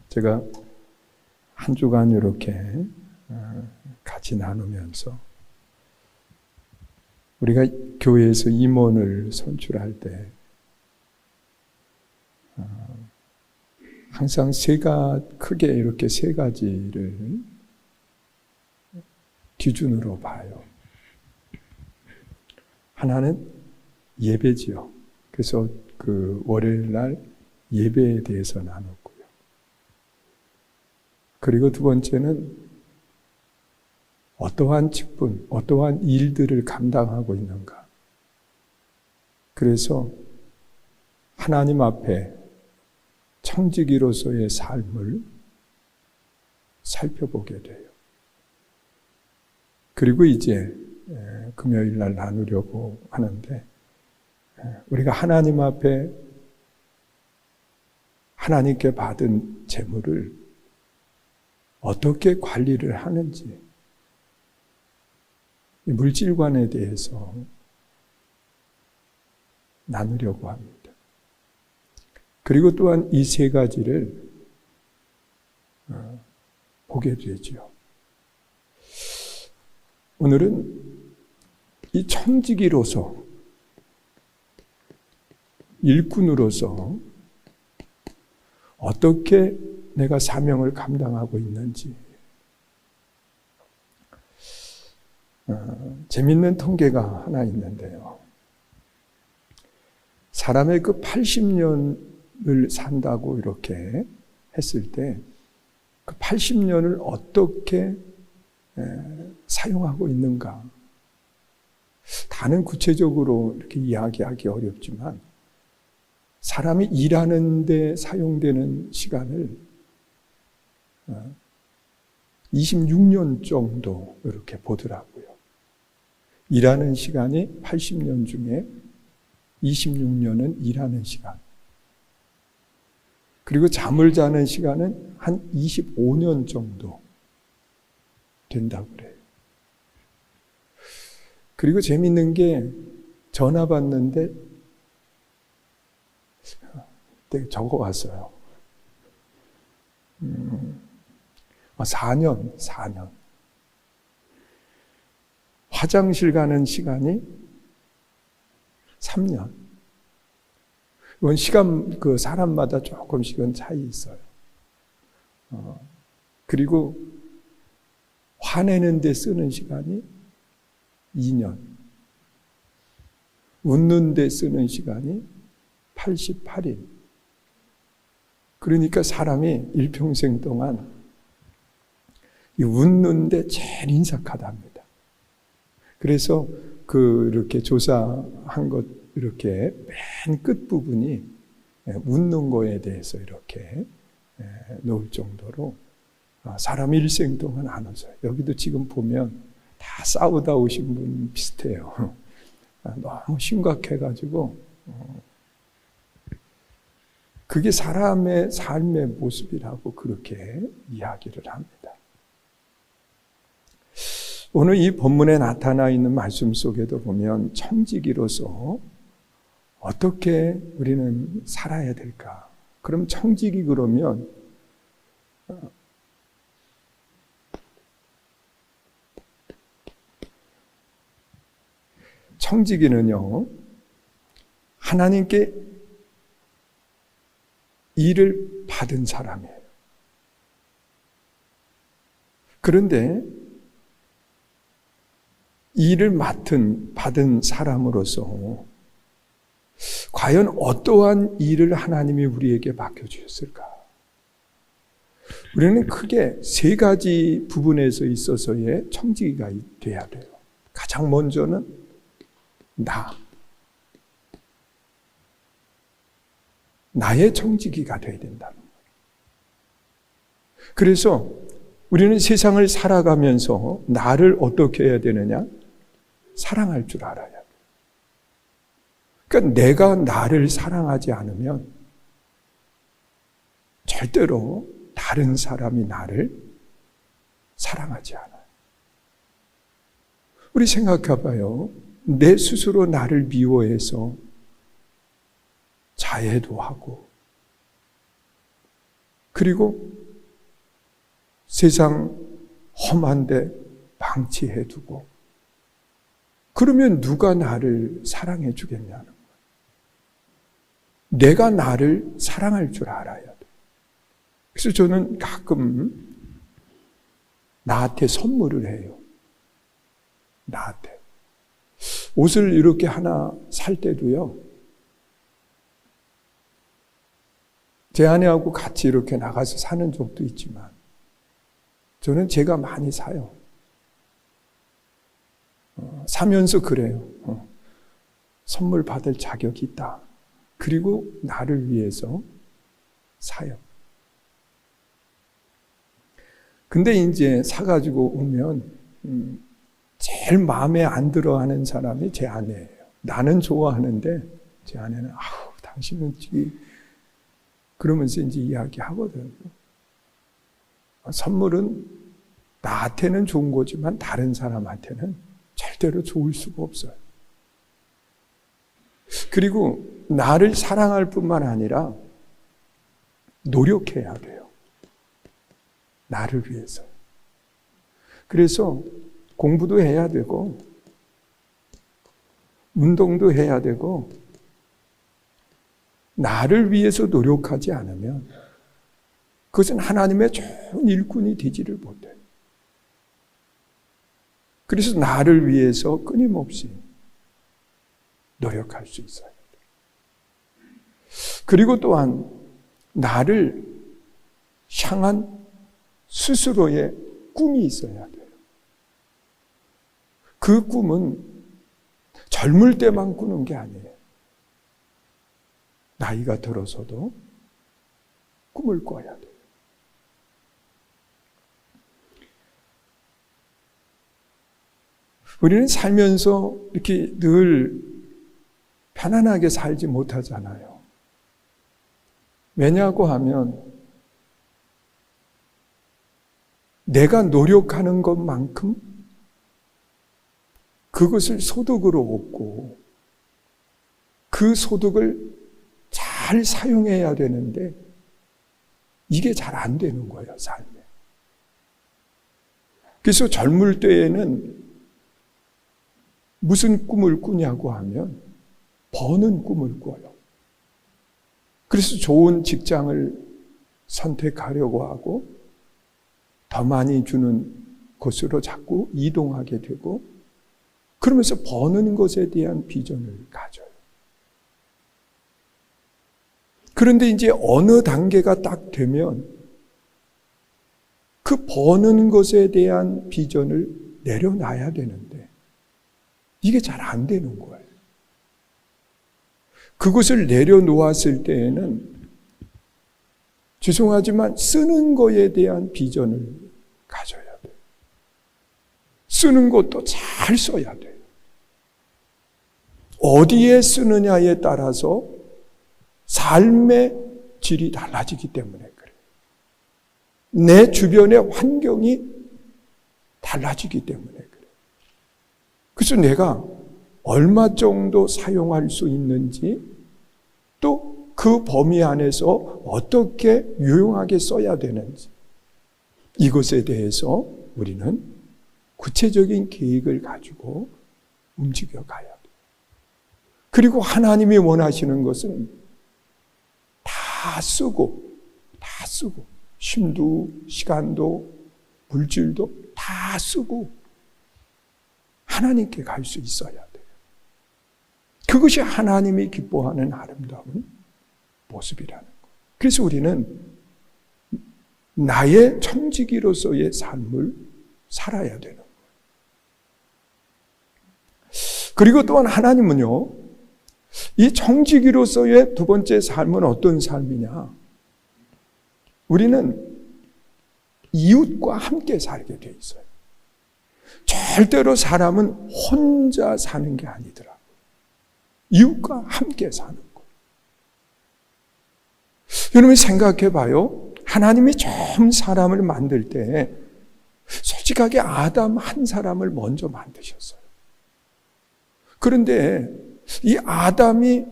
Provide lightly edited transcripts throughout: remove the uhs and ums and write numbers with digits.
제가 한 주간 이렇게 같이 나누면서 우리가 교회에서 임원을 선출할 때 항상 크게 이렇게 세 가지를 기준으로 봐요. 하나는 예배지요. 그래서 그 월요일 날 예배에 대해서 나눴고요. 그리고 두 번째는 어떠한 직분, 어떠한 일들을 감당하고 있는가. 그래서 하나님 앞에 청지기로서의 삶을 살펴보게 돼요. 그리고 이제 금요일 날 나누려고 하는데, 우리가 하나님 앞에 하나님께 받은 재물을 어떻게 관리를 하는지, 물질관에 대해서 나누려고 합니다. 그리고 또한 이 세 가지를 보게 되죠. 오늘은 이 청지기로서, 일꾼으로서 어떻게 내가 사명을 감당하고 있는지, 재밌는 통계가 하나 있는데요. 사람의 그 80년을 산다고 이렇게 했을 때 그 80년을 어떻게 사용하고 있는가. 다는 구체적으로 이렇게 이야기하기 어렵지만 사람이 일하는 데 사용되는 시간을 26년 정도 이렇게 보더라고요. 일하는 시간이 80년 중에 26년은 일하는 시간. 그리고 잠을 자는 시간은 한 25년 정도 된다고 그래요. 그리고 재밌는 게 전화 받는데 적어왔어요. 4년. 화장실 가는 시간이 3년. 이건 시간, 사람마다 조금씩은 차이 있어요. 그리고 화내는 데 쓰는 시간이 2년. 웃는 데 쓰는 시간이 88일. 그러니까 사람이 일평생 동안 이 웃는 데 제일 인색하답니다. 그래서 이렇게 조사한 것, 이렇게 맨 끝부분이 웃는 거에 대해서 이렇게 놓을 정도로 사람 일생 동안 안 웃어요. 여기도 지금 보면 다 싸우다 오신 분 비슷해요. 너무 심각해가지고 그게 사람의 삶의 모습이라고 그렇게 이야기를 합니다. 오늘 이 본문에 나타나 있는 말씀 속에도 보면 청지기로서 어떻게 우리는 살아야 될까? 그럼 청지기 그러면 청지기는요, 하나님께 일을 받은 사람이에요. 그런데 일을 받은 사람으로서 과연 어떠한 일을 하나님이 우리에게 맡겨주셨을까? 우리는 크게 세 가지 부분에서 있어서의 청지기가 돼야 돼요. 가장 먼저는 나의 청지기가 돼야 된다는 거예요. 그래서 우리는 세상을 살아가면서 나를 어떻게 해야 되느냐? 사랑할 줄 알아야 돼요. 그러니까 내가 나를 사랑하지 않으면 절대로 다른 사람이 나를 사랑하지 않아요. 우리 생각해 봐요. 내 스스로 나를 미워해서 자해도 하고 그리고 세상 험한데 방치해두고, 그러면 누가 나를 사랑해 주겠냐는 거예요. 내가 나를 사랑할 줄 알아야 돼. 그래서 저는 가끔 나한테 선물을 해요. 나한테. 옷을 이렇게 하나 살 때도요, 제 아내하고 같이 이렇게 나가서 사는 적도 있지만, 저는 제가 많이 사요. 사면서 그래요. 선물 받을 자격이 있다. 그리고 나를 위해서 사요. 근데 이제 사가지고 오면 제일 마음에 안 들어 하는 사람이 제 아내예요. 나는 좋아하는데 제 아내는 아우 당신은 그러면서 이제 이야기하거든요. 선물은 나한테는 좋은 거지만 다른 사람한테는 절대로 좋을 수가 없어요. 그리고 나를 사랑할 뿐만 아니라 노력해야 돼요. 나를 위해서. 그래서 공부도 해야 되고, 운동도 해야 되고, 나를 위해서 노력하지 않으면 그것은 하나님의 좋은 일꾼이 되지를 못해요. 그래서 나를 위해서 끊임없이 노력할 수 있어요. 그리고 또한 나를 향한 스스로의 꿈이 있어야 돼요. 그 꿈은 젊을 때만 꾸는 게 아니에요. 나이가 들어서도 꿈을 꿔야 돼요. 우리는 살면서 이렇게 늘 편안하게 살지 못하잖아요. 왜냐고 하면 내가 노력하는 것만큼 그것을 소득으로 얻고 그 소득을 잘 사용해야 되는데 이게 잘 안 되는 거예요, 삶에. 그래서 젊을 때에는 무슨 꿈을 꾸냐고 하면 버는 꿈을 꿔요. 그래서 좋은 직장을 선택하려고 하고 더 많이 주는 곳으로 자꾸 이동하게 되고, 그러면서 버는 것에 대한 비전을 가져요. 그런데 이제 어느 단계가 딱 되면 그 버는 것에 대한 비전을 내려놔야 되는데 이게 잘 안 되는 거예요. 그것을 내려놓았을 때에는 죄송하지만 쓰는 거에 대한 비전을 가져야 돼요. 쓰는 것도 잘 써야 돼요. 어디에 쓰느냐에 따라서 삶의 질이 달라지기 때문에 그래요. 내 주변의 환경이 달라지기 때문에 그래요. 그래서 내가 얼마 정도 사용할 수 있는지, 또 그 범위 안에서 어떻게 유용하게 써야 되는지, 이것에 대해서 우리는 구체적인 계획을 가지고 움직여 가야 돼요. 그리고 하나님이 원하시는 것은 다 쓰고 힘도 시간도 물질도 다 쓰고 하나님께 갈 수 있어야 돼요. 그것이 하나님이 기뻐하는 아름다운 모습이라는 거예요. 그래서 우리는 나의 청지기로서의 삶을 살아야 되는 거예요. 그리고 또한 하나님은요, 이 청지기로서의 두 번째 삶은 어떤 삶이냐? 우리는 이웃과 함께 살게 돼 있어요. 절대로 사람은 혼자 사는 게 아니더라고요. 이웃과 함께 사는 거예요. 여러분 생각해 봐요. 하나님이 처음 사람을 만들 때 솔직하게 아담 한 사람을 먼저 만드셨어요. 그런데 이 아담이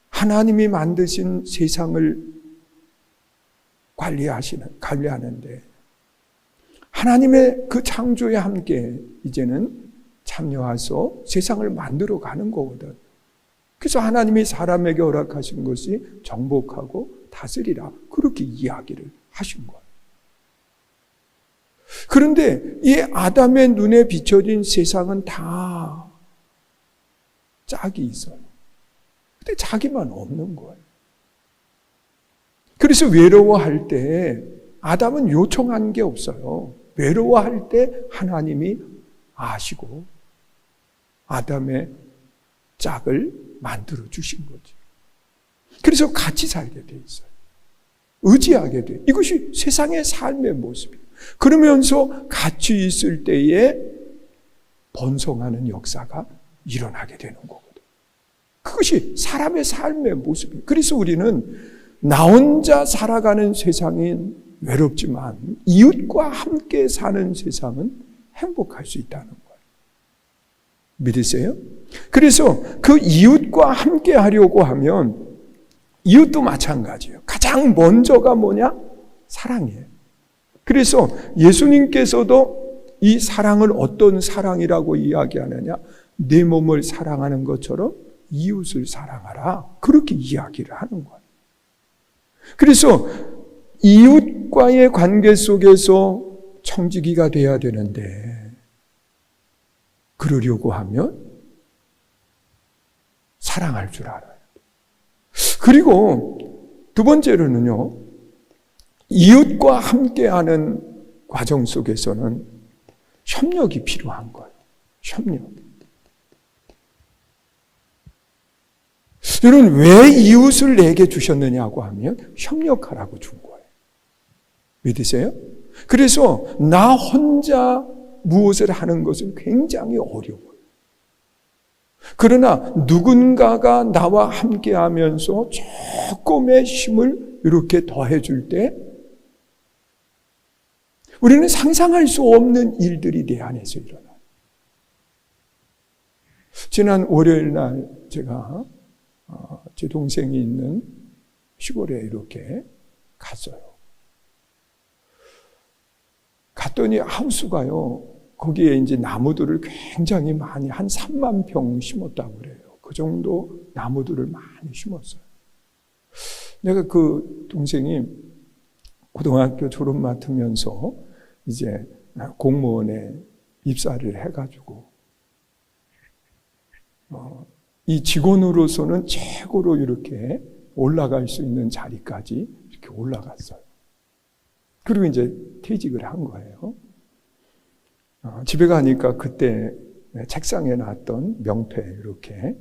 하나님이 만드신 세상을 관리하는데 하나님의 그 창조에 함께 이제는 참여해서 세상을 만들어 가는 거거든. 그래서 하나님이 사람에게 허락하신 것이 정복하고 다스리라. 그렇게 이야기를 하신 거예요. 그런데 이 아담의 눈에 비춰진 세상은 다 짝이 있어요. 근데 자기만 없는 거예요. 그래서 외로워할 때 아담은 요청한 게 없어요. 외로워할 때 하나님이 아시고 아담의 짝을 만들어 주신 거지. 그래서 같이 살게 돼 있어요. 의지하게 돼. 이것이 세상의 삶의 모습이에요. 그러면서 같이 있을 때에 번성하는 역사가 일어나게 되는 거거든. 그것이 사람의 삶의 모습이에요. 그래서 우리는 나 혼자 살아가는 세상은 외롭지만 이웃과 함께 사는 세상은 행복할 수 있다는 거예요. 믿으세요? 그래서 그 이웃과 함께 하려고 하면 이웃도 마찬가지예요. 가장 먼저가 뭐냐? 사랑이에요. 그래서 예수님께서도 이 사랑을 어떤 사랑이라고 이야기하느냐? 내 몸을 사랑하는 것처럼 이웃을 사랑하라. 그렇게 이야기를 하는 거예요. 그래서 이웃과의 관계 속에서 청지기가 돼야 되는데 그러려고 하면 사랑할 줄 알아요. 그리고 두 번째로는요, 이웃과 함께하는 과정 속에서는 협력이 필요한 거예요. 협력. 여러분, 왜 이웃을 내게 주셨느냐고 하면 협력하라고 준 거예요. 믿으세요? 그래서 나 혼자 무엇을 하는 것은 굉장히 어려워요. 그러나 누군가가 나와 함께 하면서 조금의 힘을 이렇게 더해줄 때 우리는 상상할 수 없는 일들이 내 안에서 일어나요. 지난 월요일 날 제가 제 동생이 있는 시골에 이렇게 갔어요. 갔더니 하우스가요, 거기에 이제 나무들을 굉장히 많이, 한 3만 평 심었다고 그래요. 그 정도 나무들을 많이 심었어요. 내가 그 동생이 고등학교 졸업 맡으면서 이제 공무원에 입사를 해가지고, 이 직원으로서는 최고로 이렇게 올라갈 수 있는 자리까지 이렇게 올라갔어요. 그리고 이제 퇴직을 한 거예요. 집에 가니까 그때 책상에 놨던 명패 이렇게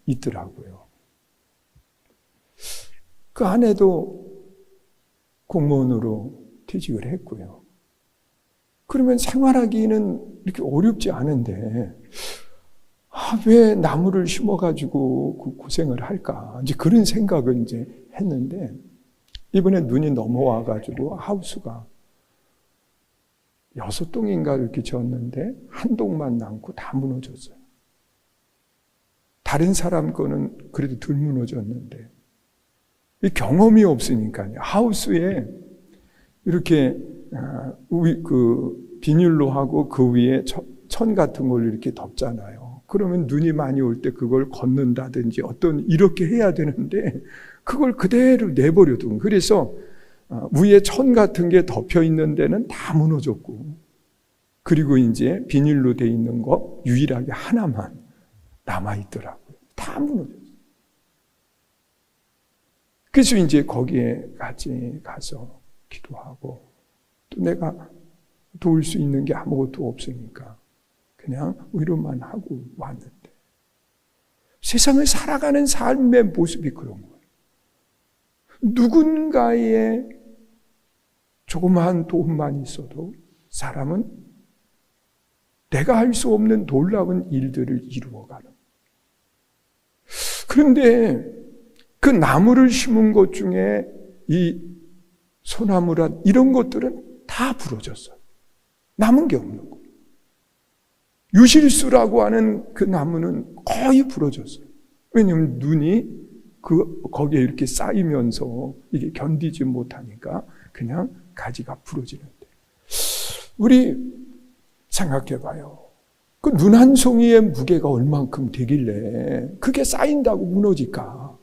있더라고요. 그 아내도 공무원으로 퇴직을 했고요. 그러면 생활하기는 이렇게 어렵지 않은데 왜 나무를 심어가지고 그 고생을 할까? 이제 그런 생각을 이제 했는데 이번에 눈이 넘어와가지고 하우스가 6동인가 이렇게 지었는데 한 동만 남고 다 무너졌어요. 다른 사람 거는 그래도 덜 무너졌는데 이 경험이 없으니까요. 하우스에 이렇게 그 비닐로 하고 그 위에 천 같은 걸 이렇게 덮잖아요. 그러면 눈이 많이 올 때 그걸 걷는다든지 어떤 이렇게 해야 되는데 그걸 그대로 내버려둔. 그래서 위에 천 같은 게 덮여 있는 데는 다 무너졌고, 그리고 이제 비닐로 돼 있는 거 유일하게 하나만 남아 있더라고요. 다 무너졌어요. 그래서 이제 거기에 같이 가서 기도하고, 또 내가 도울 수 있는 게 아무것도 없으니까 그냥 위로만 하고 왔는데, 세상을 살아가는 삶의 모습이 그런 거예요. 누군가의 조그마한 도움만 있어도 사람은 내가 할 수 없는 놀라운 일들을 이루어가는. 그런데 그 나무를 심은 것 중에 이 소나무라 이런 것들은 다 부러졌어요. 남은 게 없는 거예요. 유실수라고 하는 그 나무는 거의 부러졌어요. 왜냐하면 눈이 거기에 이렇게 쌓이면서 이게 견디지 못하니까 그냥 가지가 부러지는데. 우리 생각해봐요. 그 눈 한 송이의 무게가 얼만큼 되길래 그게 쌓인다고 무너질까?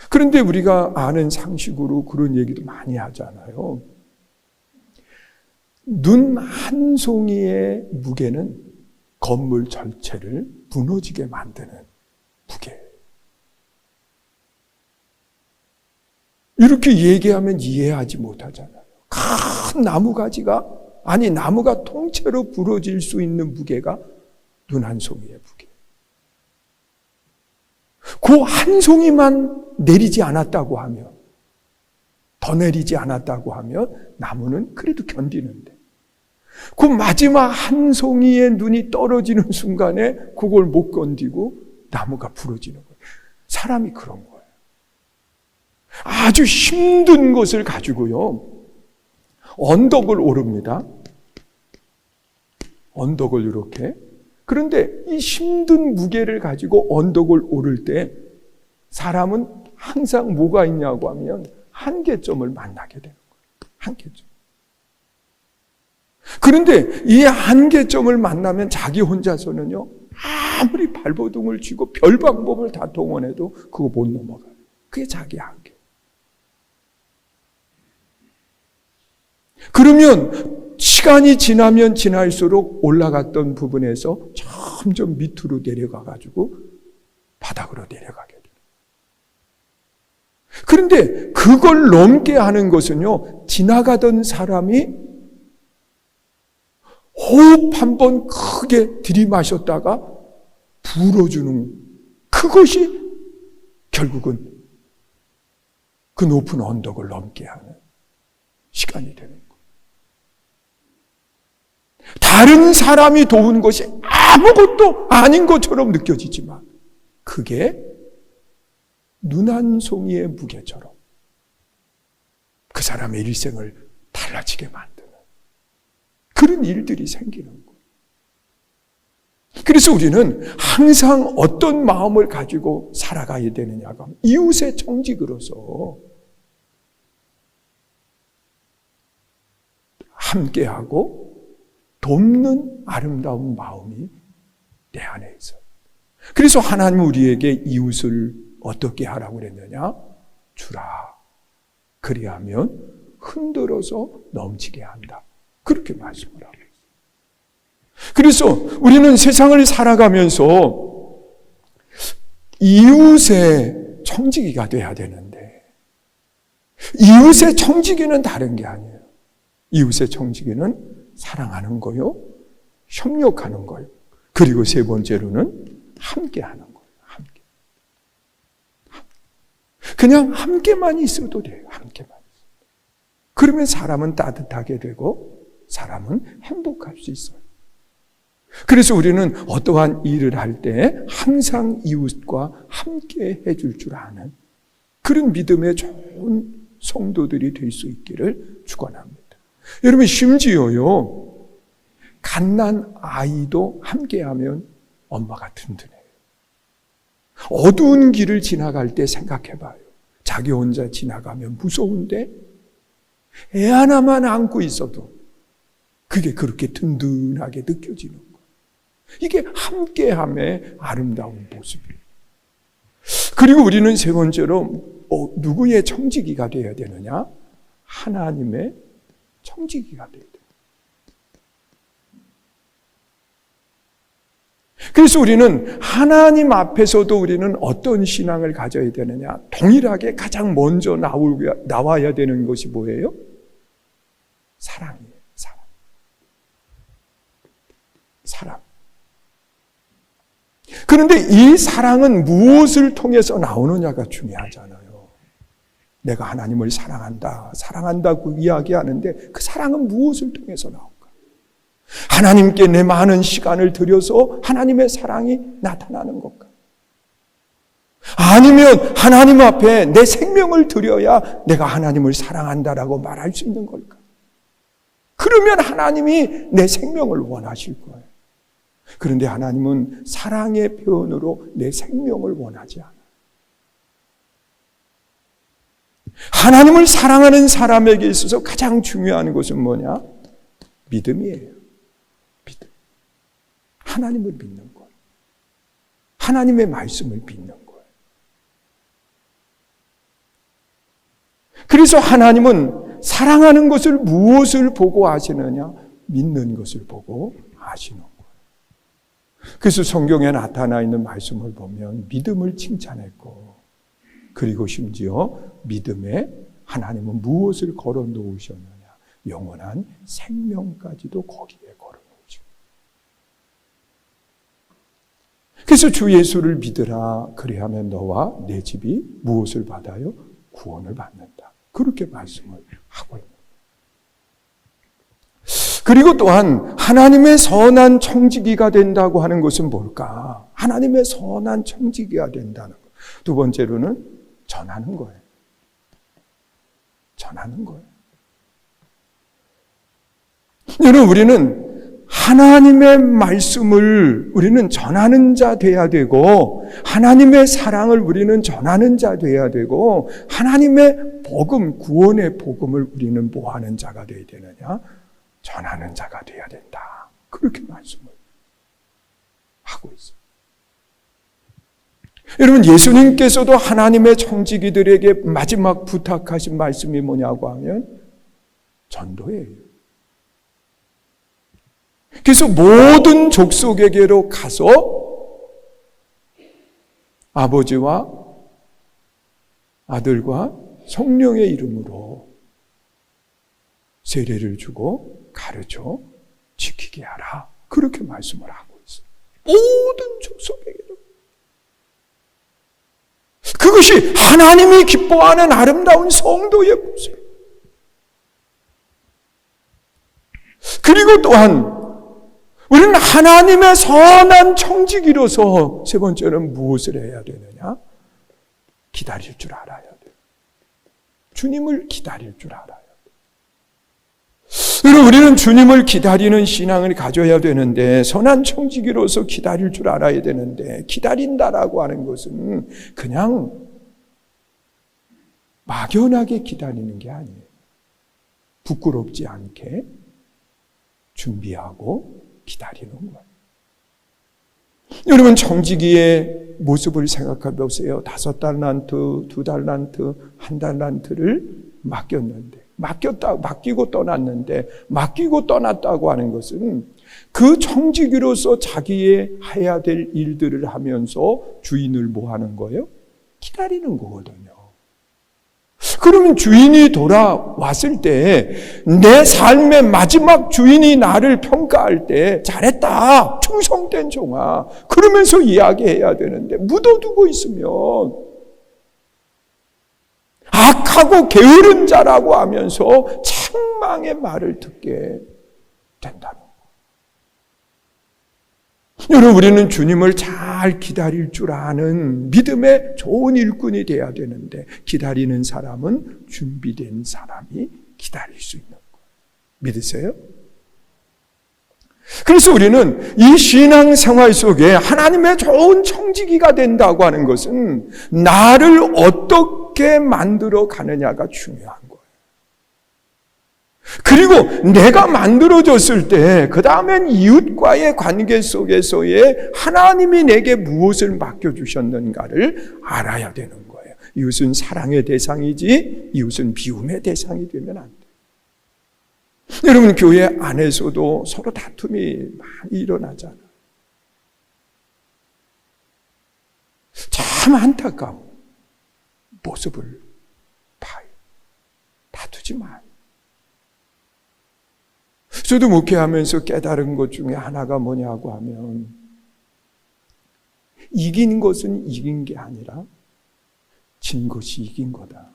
그런데 우리가 아는 상식으로 그런 얘기도 많이 하잖아요. 눈 한 송이의 무게는 건물 전체를 무너지게 만드는 무게. 이렇게 얘기하면 이해하지 못하잖아요. 큰 나무가지가, 아니 나무가 통째로 부러질 수 있는 무게가 눈 한 송이의 무게. 그 한 송이만 내리지 않았다고 하면, 더 내리지 않았다고 하면 나무는 그래도 견디는데, 그 마지막 한 송이의 눈이 떨어지는 순간에 그걸 못 견디고 나무가 부러지는 거예요. 사람이 그런 거예요. 아주 힘든 것을 가지고요, 언덕을 오릅니다. 언덕을 이렇게. 그런데 이 힘든 무게를 가지고 언덕을 오를 때 사람은 항상 뭐가 있냐고 하면 한계점을 만나게 되는 거예요. 한계점. 그런데 이 한계점을 만나면 자기 혼자서는요, 아무리 발버둥을 치고 별 방법을 다 동원해도 그거 못 넘어가요. 그게 자기 한계. 그러면 시간이 지나면 지날수록 올라갔던 부분에서 점점 밑으로 내려가가지고 바닥으로 내려가게 돼요. 그런데 그걸 넘게 하는 것은요, 지나가던 사람이 호흡 한번 크게 들이마셨다가 불어주는 그것이 결국은 그 높은 언덕을 넘게 하는 시간이 되는 거예요. 다른 사람이 도운 것이 아무것도 아닌 것처럼 느껴지지만 그게 눈 한 송이의 무게처럼 그 사람의 일생을 달라지게 만드는 그런 일들이 생기는 거예요. 그래서 우리는 항상 어떤 마음을 가지고 살아가야 되느냐가 이웃의 청직으로서 함께하고 돕는 아름다운 마음이 내 안에 있어요. 그래서 하나님은 우리에게 이웃을 어떻게 하라고 그랬느냐? 주라. 그리하면 흔들어서 넘치게 한다. 그렇게 말씀을 하고 있어요. 그래서 우리는 세상을 살아가면서 이웃의 청지기가 돼야 되는데, 이웃의 청지기는 다른 게 아니에요. 이웃의 청지기는 사랑하는 거요, 협력하는 거요, 그리고 세 번째로는 함께하는 거예요. 함께. 그냥 함께만 있어도 돼요. 함께만. 그러면 사람은 따뜻하게 되고 사람은 행복할 수 있어요. 그래서 우리는 어떠한 일을 할 때 항상 이웃과 함께 해줄 줄 아는 그런 믿음의 좋은 성도들이 될 수 있기를 축원합니다. 여러분, 심지어요, 갓난 아이도 함께하면 엄마가 든든해요. 어두운 길을 지나갈 때 생각해봐요. 자기 혼자 지나가면 무서운데 애 하나만 안고 있어도 그게 그렇게 든든하게 느껴지는 거예요. 이게 함께함의 아름다운 모습이에요. 그리고 우리는 세 번째로 누구의 청지기가 되어야 되느냐? 하나님의 청지기가 되어야 돼요. 그래서 우리는 하나님 앞에서도 우리는 어떤 신앙을 가져야 되느냐? 동일하게 가장 먼저 나와야 되는 것이 뭐예요? 사랑이에요. 사랑. 사랑. 그런데 이 사랑은 무엇을 통해서 나오느냐가 중요하잖아요. 내가 하나님을 사랑한다, 사랑한다고 이야기하는데 그 사랑은 무엇을 통해서 나올까? 하나님께 내 많은 시간을 들여서 하나님의 사랑이 나타나는 것까? 아니면 하나님 앞에 내 생명을 드려야 내가 하나님을 사랑한다라고 말할 수 있는 걸까? 그러면 하나님이 내 생명을 원하실 거예요. 그런데 하나님은 사랑의 표현으로 내 생명을 원하지 않아요. 하나님을 사랑하는 사람에게 있어서 가장 중요한 것은 뭐냐? 믿음이에요. 믿음. 하나님을 믿는 것. 하나님의 말씀을 믿는 거예요. 그래서 하나님은 사랑하는 것을 무엇을 보고 아시느냐? 믿는 것을 보고 아시는 거예요. 그래서 성경에 나타나 있는 말씀을 보면 믿음을 칭찬했고, 그리고 심지어 믿음에 하나님은 무엇을 걸어 놓으셨느냐? 영원한 생명까지도 거기에 걸어 놓으시고. 그래서 주 예수를 믿으라. 그리하면 너와 내 집이 무엇을 받아요? 구원을 받는다. 그렇게 말씀을 하고 있는 거예요. 그리고 또한 하나님의 선한 청지기가 된다고 하는 것은 뭘까? 하나님의 선한 청지기가 된다는 것. 두 번째로는 전하는 거예요. 전하는 거예요. 여러분, 우리는 하나님의 말씀을 우리는 전하는 자 돼야 되고, 하나님의 사랑을 우리는 전하는 자 돼야 되고, 하나님의 복음, 구원의 복음을 우리는 뭐 하는 자가 돼야 되느냐? 전하는 자가 돼야 된다. 그렇게 말씀을 하고 있어요. 여러분, 예수님께서도 하나님의 청지기들에게 마지막 부탁하신 말씀이 뭐냐고 하면 전도예요. 그래서 모든 족속에게로 가서 아버지와 아들과 성령의 이름으로 세례를 주고 가르쳐 지키게 하라. 그렇게 말씀을 하고 있어요. 모든 족속에게로. 그것이 하나님이 기뻐하는 아름다운 성도의 모습. 그리고 또한 우리는 하나님의 선한 청지기로서 세 번째는 무엇을 해야 되느냐? 기다릴 줄 알아야 돼요. 주님을 기다릴 줄 알아야 돼요. 그리고 우리는 주님을 기다리는 신앙을 가져야 되는데, 선한 청지기로서 기다릴 줄 알아야 되는데, 기다린다라고 하는 것은 그냥 막연하게 기다리는 게 아니에요. 부끄럽지 않게 준비하고 기다리는 거예요. 여러분, 청지기의 모습을 생각해 보세요. 5달란트, 2달란트, 1달란트를 맡겼는데, 맡기고 떠났는데, 맡기고 떠났다고 하는 것은 그 청지기로서 자기의 해야 될 일들을 하면서 주인을 뭐 하는 거예요? 기다리는 거거든요. 그러면 주인이 돌아왔을 때, 내 삶의 마지막 주인이 나를 평가할 때 잘했다, 충성된 종아, 그러면서 이야기해야 되는데, 묻어두고 있으면 악하고 게으른 자라고 하면서 책망의 말을 듣게 된다는 거예요. 여러분, 우리는 주님을 잘 기다릴 줄 아는 믿음의 좋은 일꾼이 돼야 되는데, 기다리는 사람은 준비된 사람이 기다릴 수 있는 거예요. 믿으세요? 그래서 우리는 이 신앙생활 속에 하나님의 좋은 청지기가 된다고 하는 것은 나를 어떻게 만들어 가느냐가 중요한 거예요. 그리고 내가 만들어졌을 때 그 다음엔 이웃과의 관계 속에서의 하나님이 내게 무엇을 맡겨주셨는가를 알아야 되는 거예요. 이웃은 사랑의 대상이지 이웃은 미움의 대상이 되면 안 돼요. 여러분, 교회 안에서도 서로 다툼이 많이 일어나잖아요. 참 안타까운 모습을 봐요. 다투지 마요. 저도 목회하면서 깨달은 것 중에 하나가 뭐냐고 하면, 이긴 것은 이긴 게 아니라 진 것이 이긴 거다.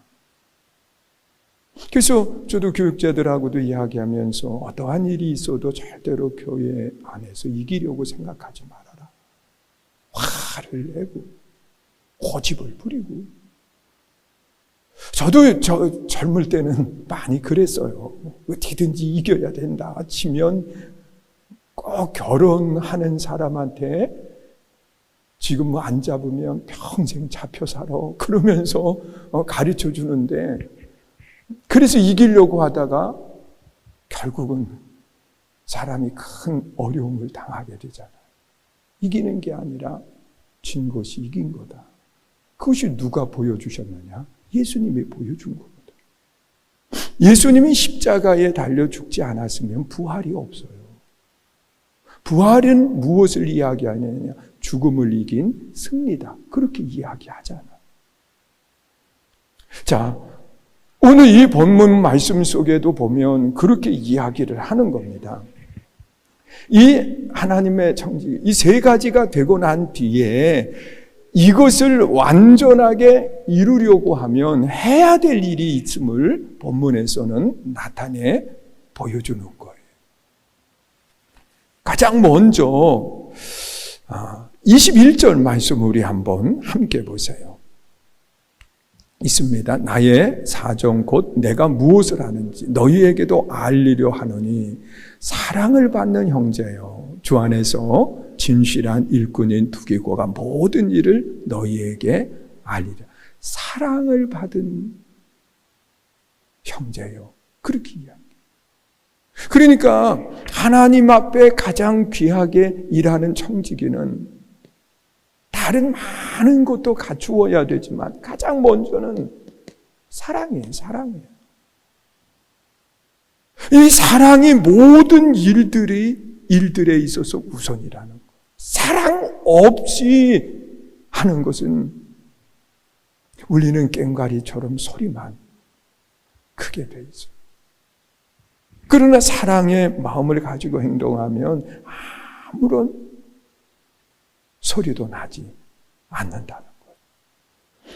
그래서 저도 교육자들하고도 이야기하면서 어떠한 일이 있어도 절대로 교회 안에서 이기려고 생각하지 말아라. 화를 내고 고집을 부리고. 저도 젊을 때는 많이 그랬어요. 어떻게든지 이겨야 된다. 지면 꼭 결혼하는 사람한테 지금 뭐 안 잡으면 평생 잡혀 살아. 그러면서 가르쳐 주는데, 그래서 이기려고 하다가 결국은 사람이 큰 어려움을 당하게 되잖아요. 이기는 게 아니라 진 것이 이긴 거다. 그것이 누가 보여주셨느냐? 예수님이 보여준 겁니다. 예수님이 십자가에 달려 죽지 않았으면 부활이 없어요. 부활은 무엇을 이야기하느냐? 죽음을 이긴 승리다. 그렇게 이야기하잖아요. 자, 오늘 이 본문 말씀 속에도 보면 그렇게 이야기를 하는 겁니다. 이 하나님의 청지, 이 세 가지가 되고 난 뒤에 이것을 완전하게 이루려고 하면 해야 될 일이 있음을 본문에서는 나타내 보여주는 거예요. 가장 먼저 21절 말씀 우리 한번 함께 보세요. 있습니다. 나의 사정 곧 내가 무엇을 하는지 너희에게도 알리려 하노니 사랑을 받는 형제여 주 안에서 진실한 일꾼인 두기고가 모든 일을 너희에게 알리라. 사랑을 받은 형제여. 그렇게 이야기해요. 그러니까 하나님 앞에 가장 귀하게 일하는 청지기는 다른 많은 것도 갖추어야 되지만 가장 먼저는 사랑이에요. 사랑이에요. 이 사랑이 모든 일들에 있어서 우선이라는 거예요. 사랑 없이 하는 것은 울리는 꽹과리처럼 소리만 크게 돼 있어요. 그러나 사랑의 마음을 가지고 행동하면 아무런 소리도 나지 않는다는 거예요.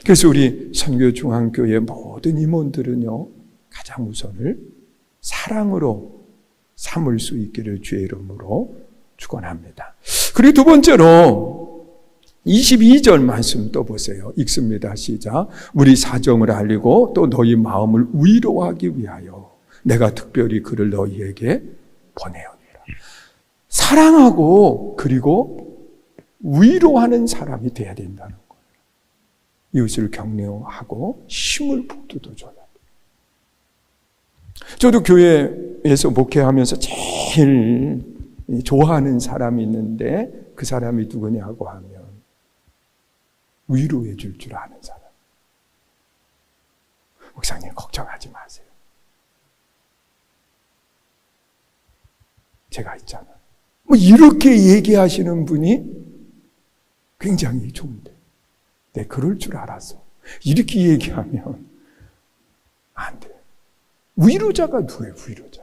그래서 우리 선교중앙교회 모든 임원들은요, 가장 우선을 사랑으로 삼을 수 있기를 주의 이름으로 축원합니다. 그리고 두 번째로 22절 말씀 또 보세요. 읽습니다. 시작. 우리 사정을 알리고 또 너희 마음을 위로하기 위하여 내가 특별히 그를 너희에게 보내오니라. 사랑하고 그리고 위로하는 사람이 돼야 된다는 거예요. 이웃을 격려하고 힘을 북돋워줘야 돼요. 저도 교회에서 목회하면서 제일 좋아하는 사람이 있는데 그 사람이 누구냐고 하면 위로해 줄 줄 아는 사람. 목사님 걱정하지 마세요. 제가 있잖아요. 뭐 이렇게 얘기하시는 분이 굉장히 좋은데 내 그럴 줄 알았어. 이렇게 얘기하면 안 돼. 위로자가 누구예요? 위로자.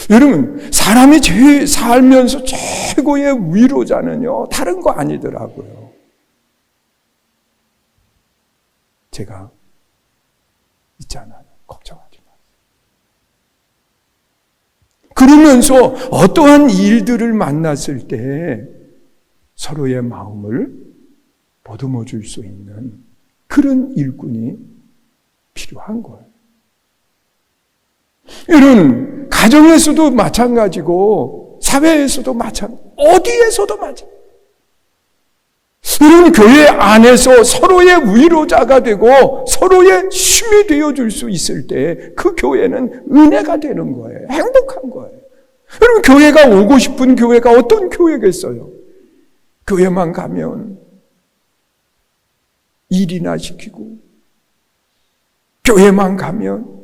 여러분, 사람이 살면서 최고의 위로자는요, 다른 거 아니더라고요. 제가 있잖아요. 걱정하지 마세요. 그러면서 어떠한 일들을 만났을 때 서로의 마음을 보듬어 줄 수 있는 그런 일꾼이 필요한 거예요. 여러분, 가정에서도 마찬가지고 사회에서도 마찬가지고 어디에서도 마찬가지고 여러분, 교회 안에서 서로의 위로자가 되고 서로의 힘이 되어줄 수 있을 때 그 교회는 은혜가 되는 거예요. 행복한 거예요. 여러분, 교회가 오고 싶은 교회가 어떤 교회겠어요? 교회만 가면 일이나 시키고 교회만 가면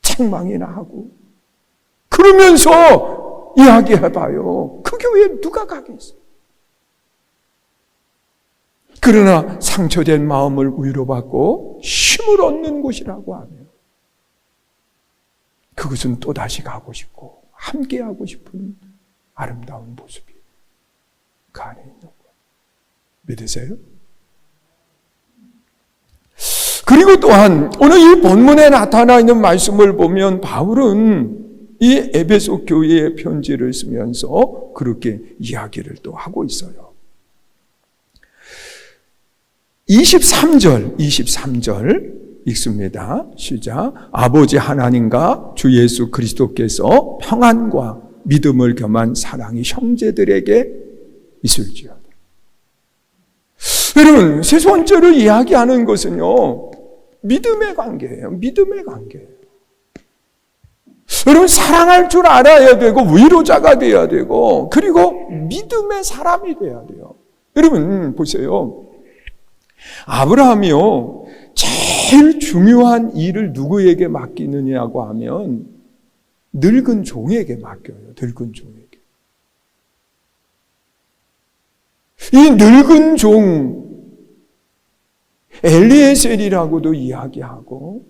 책망이나 하고 그러면서 이야기해봐요. 그 교회에 누가 가겠어요? 그러나 상처된 마음을 위로받고 힘을 얻는 곳이라고 하면 그것은 또다시 가고 싶고 함께하고 싶은 아름다운 모습이 그 안에 있는 거예요. 믿으세요? 그리고 또한 오늘 이 본문에 나타나 있는 말씀을 보면 바울은 이 에베소 교회의 편지를 쓰면서 그렇게 이야기를 또 하고 있어요. 23절 읽습니다. 시작. 아버지 하나님과 주 예수 그리스도께서 평안과 믿음을 겸한 사랑이 형제들에게 있을지어다. 여러분, 세 번째로 이야기하는 것은요, 믿음의 관계예요. 믿음의 관계예요. 여러분, 사랑할 줄 알아야 되고 위로자가 돼야 되고 그리고 믿음의 사람이 돼야 돼요. 여러분 보세요. 아브라함이요, 제일 중요한 일을 누구에게 맡기느냐고 하면 늙은 종에게 맡겨요. 늙은 종에게. 이 늙은 종 엘리에셀이라고도 이야기하고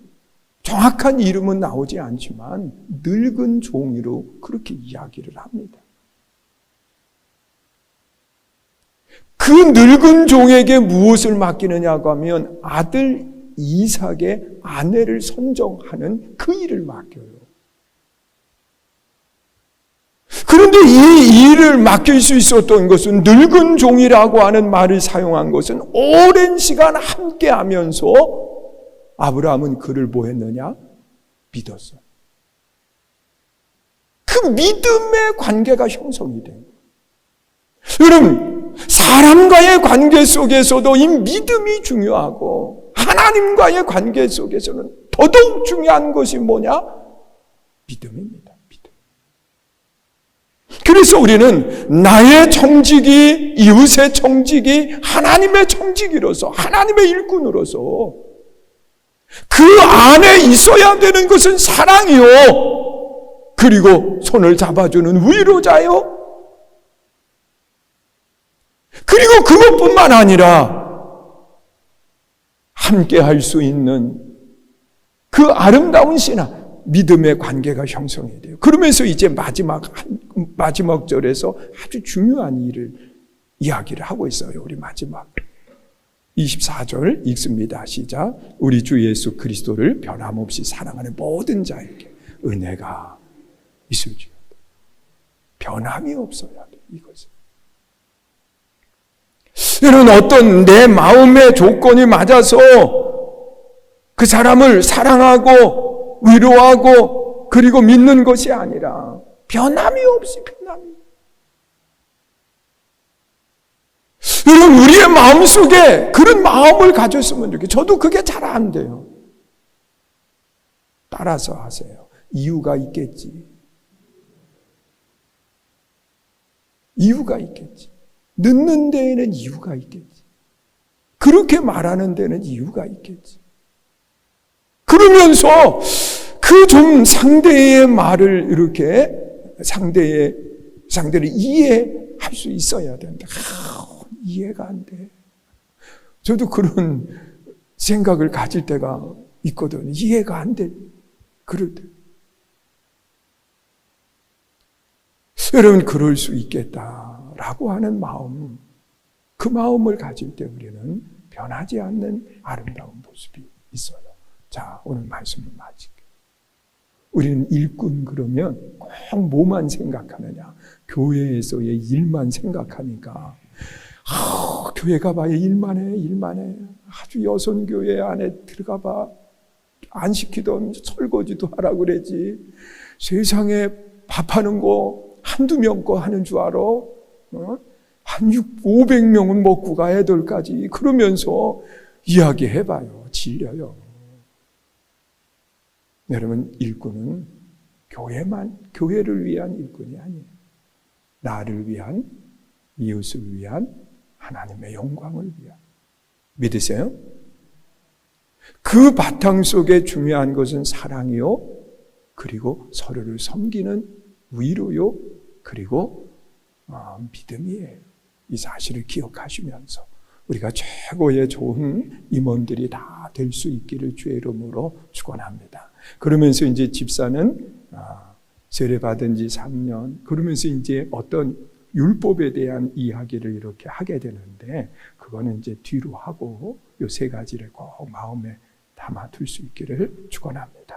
정확한 이름은 나오지 않지만 늙은 종으로 그렇게 이야기를 합니다. 그 늙은 종에게 무엇을 맡기느냐고 하면 아들 이삭의 아내를 선정하는 그 일을 맡겨요. 그런데 이 일을 맡길 수 있었던 것은, 늙은 종이라고 하는 말을 사용한 것은 오랜 시간 함께 하면서 아브라함은 그를 뭐 했느냐? 믿었어요. 그 믿음의 관계가 형성이 된 거예요. 여러분, 사람과의 관계 속에서도 이 믿음이 중요하고 하나님과의 관계 속에서는 더더욱 중요한 것이 뭐냐? 믿음입니다. 믿음. 그래서 우리는 나의 청지기, 이웃의 청지기, 하나님의 청지기로서, 하나님의 일꾼으로서 그 안에 있어야 되는 것은 사랑이요, 그리고 손을 잡아주는 위로자요, 그리고 그것뿐만 아니라 함께 할 수 있는 그 아름다운 신앙, 믿음의 관계가 형성이 돼요. 그러면서 이제 마지막 절에서 아주 중요한 일을 이야기를 하고 있어요. 우리 마지막 24절 읽습니다. 시작. 우리 주 예수 그리스도를 변함없이 사랑하는 모든 자에게 은혜가 있을지어다. 변함이 없어야 돼, 이것은. 여러분, 어떤 내 마음의 조건이 맞아서 그 사람을 사랑하고 위로하고 그리고 믿는 것이 아니라 변함이 없이 변함이. 여러분, 우리의 마음속에 그런 마음을 가졌으면 좋겠어요. 저도 그게 잘 안 돼요. 따라서 하세요. 이유가 있겠지. 이유가 있겠지. 늦는 데에는 이유가 있겠지. 그렇게 말하는 데는 이유가 있겠지. 그러면서 그 좀 상대의 말을 이렇게 상대를 이해할 수 있어야 된다. 이해가 안 돼. 저도 그런 생각을 가질 때가 있거든요. 이해가 안 돼. 그럴 때. 여러분, 그럴 수 있겠다라고 하는 마음, 그 마음을 가질 때 우리는 변하지 않는 아름다운 모습이 있어요. 자, 오늘 말씀을 마칠게요. 우리는 일꾼 그러면 꼭 뭐만 생각하느냐? 교회에서의 일만 생각하니까 교회 가봐야 일만 해. 아주 여선교회 안에 들어가봐. 안 시키던 설거지도 하라고 그러지. 세상에 밥하는 거 한두 명 거 하는 줄 알아? 한 500명은 먹고 가, 애들까지. 그러면서 이야기해봐요. 질려요. 여러분, 일꾼은 교회를 위한 일꾼이 아니에요. 나를 위한, 이웃을 위한, 하나님의 영광을 위한. 믿으세요? 그 바탕 속에 중요한 것은 사랑이요, 그리고 서로를 섬기는 위로요, 그리고 믿음이에요. 이 사실을 기억하시면서 우리가 최고의 좋은 임원들이 다 될 수 있기를 주의 이름으로 축원합니다. 그러면서 이제 집사는 세례받은 지 3년, 그러면서 이제 어떤 율법에 대한 이야기를 이렇게 하게 되는데, 그거는 이제 뒤로 하고 요 세 가지를 꼭 마음에 담아둘 수 있기를 축원합니다.